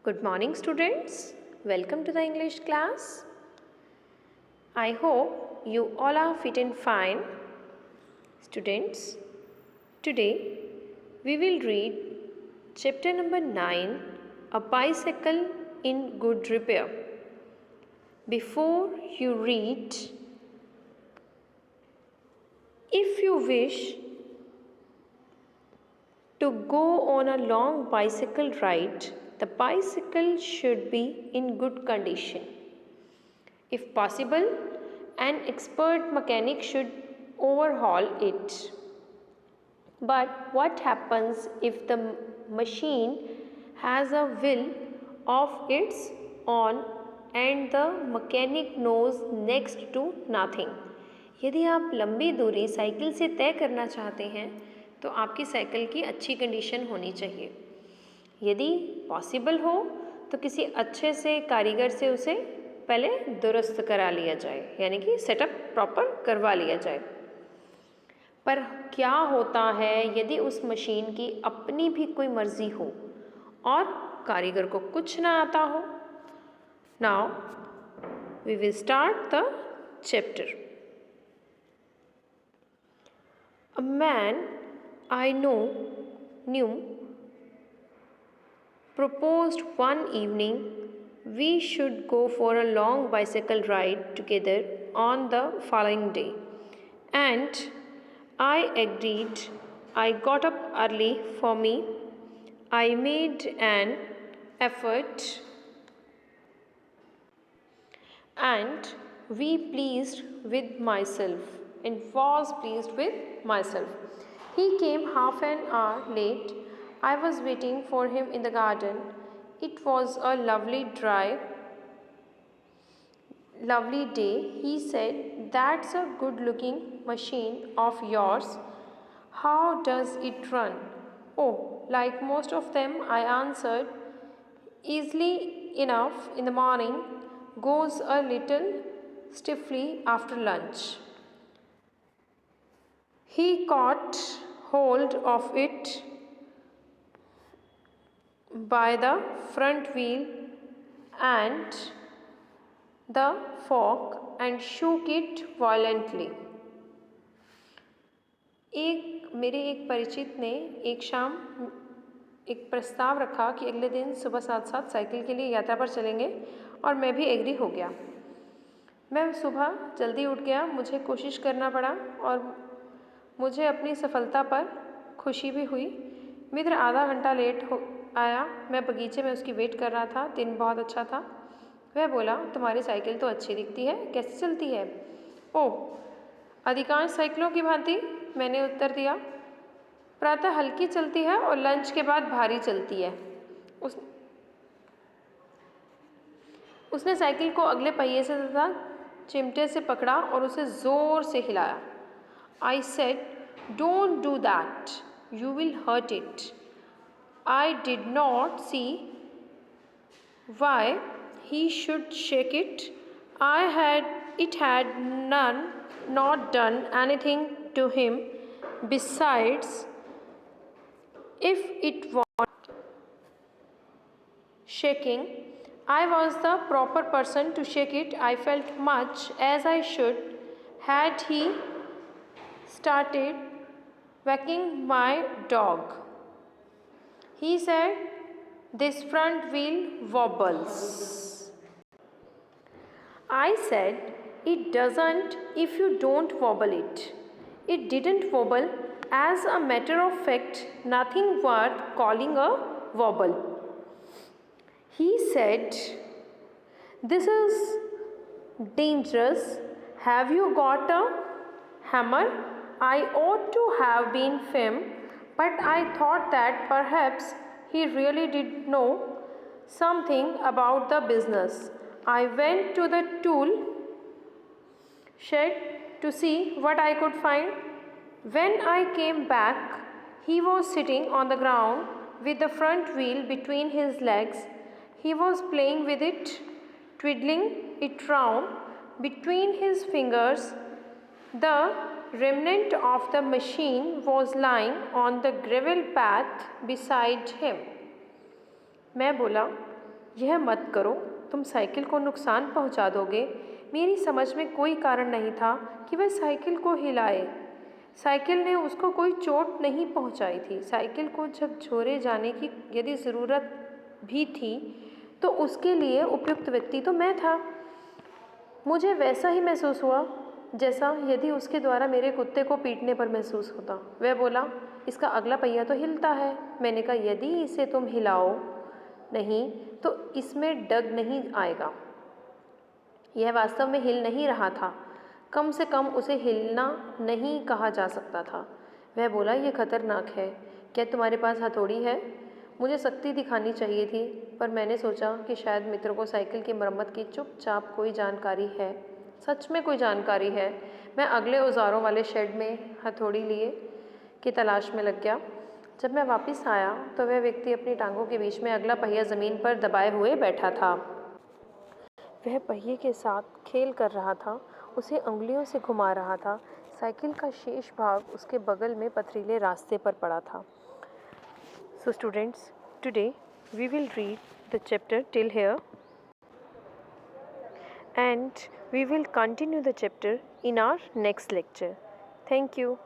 Good morning, students. Welcome to the English class. I hope you all are fit and fine. Students, today we will read chapter number 9, A Bicycle in Good Repair. Before you read, if you wish to go on a long bicycle ride, the bicycle should be in good condition. If possible, an expert mechanic should overhaul it. But what happens if the machine has a will of its own and the mechanic knows next to nothing? यदि आप लंबी दूरी cycle से तय करना चाहते हैं तो आपकी साइकिल की अच्छी कंडीशन होनी चाहिए। यदि पॉसिबल हो तो किसी अच्छे से कारीगर से उसे पहले दुरुस्त करा लिया जाए, यानी कि सेटअप प्रॉपर करवा लिया जाए। पर क्या होता है यदि उस मशीन की अपनी भी कोई मर्जी हो और कारीगर को कुछ ना आता हो? Now we will start the chapter. A man I knew proposed one evening we should go for a long bicycle ride together on the following day, and I agreed. I got up early for me. I made an effort and was pleased with myself. He came half an hour late. I was waiting for him in the garden. It was a lovely day. He said, "That's a good looking machine of yours. How does it run?" "Oh, like most of them," I answered. "Easily enough in the morning, goes a little stiffly after lunch." He caught hold of it by the front wheel and the fork and shook it violently. मेरे एक परिचित ने एक शाम एक प्रस्ताव रखा कि अगले दिन सुबह 7 साइकिल के लिए यात्रा पर चलेंगे, और मैं भी एग्री हो गया। मैं सुबह जल्दी उठ गया। मुझे कोशिश करना पड़ा और मुझे अपनी सफलता पर खुशी भी हुई। मित्र आधा घंटा लेट हो आया। मैं बगीचे में उसकी वेट कर रहा था। दिन बहुत अच्छा था। वह बोला, "तुम्हारी साइकिल तो अच्छी दिखती है, कैसे चलती है?" "ओह, अधिकांश साइकिलों की भांति," मैंने उत्तर दिया। "प्रातः हल्की चलती है और लंच के बाद भारी चलती है।" उसने साइकिल को अगले पहिए से तथा चिमटे से पकड़ा और उसे जोर से हिलाया। I said, "Don't do that. You will hurt it." I did not see why he should shake it. It had not done anything to him. Besides, if it was shaking, I was the proper person to shake it. I felt much as I should had he started whacking my dog. He said, "This front wheel wobbles." I said, "It doesn't if you don't wobble it." It didn't wobble. As a matter of fact, nothing worth calling a wobble. He said, "This is dangerous. Have you got a hammer?" I ought to have been firm, but I thought that perhaps he really did know something about the business. I went to the tool shed to see what I could find. When I came back, he was sitting on the ground with the front wheel between his legs. He was playing with it, twiddling it round between his fingers. The remnant of the machine was lying on the gravel path beside him. मैं बोला, यह मत करो, तुम cycle को नुकसान पहुंचा दोगे। मेरी समझ में कोई कारण नहीं था कि वह साइकिल को हिलाए। साइकिल ने उसको कोई चोट नहीं पहुंचाई थी। साइकिल को जब झोरे जाने की यदि ज़रूरत भी थी तो उसके लिए उपयुक्त व्यक्ति तो मैं था। मुझे वैसा ही महसूस हुआ जैसा यदि उसके द्वारा मेरे कुत्ते को पीटने पर महसूस होता। वह बोला, इसका अगला पहिया तो हिलता है। मैंने कहा, यदि इसे तुम हिलाओ नहीं तो इसमें डग नहीं आएगा। यह वास्तव में हिल नहीं रहा था। कम से कम उसे हिलना नहीं कहा जा सकता था। वह बोला, यह खतरनाक है। क्या तुम्हारे पास हथौड़ी है? मुझे सख्ती दिखानी चाहिए थी, पर मैंने सोचा कि शायद मित्र को साइकिल की मरम्मत की चुपचाप कोई जानकारी है। सच में कोई जानकारी है। मैं अगले औजारों वाले शेड में हथौड़ी लिए की तलाश में लग गया। जब मैं वापस आया तो वह व्यक्ति अपनी टांगों के बीच में अगला पहिया ज़मीन पर दबाए हुए बैठा था। वह पहिए के साथ खेल कर रहा था, उसे उंगलियों से घुमा रहा था। साइकिल का शेष भाग उसके बगल में पथरीले रास्ते पर पड़ा था। So students, today we will read the chapter till here and we will continue the chapter in our next lecture. Thank you.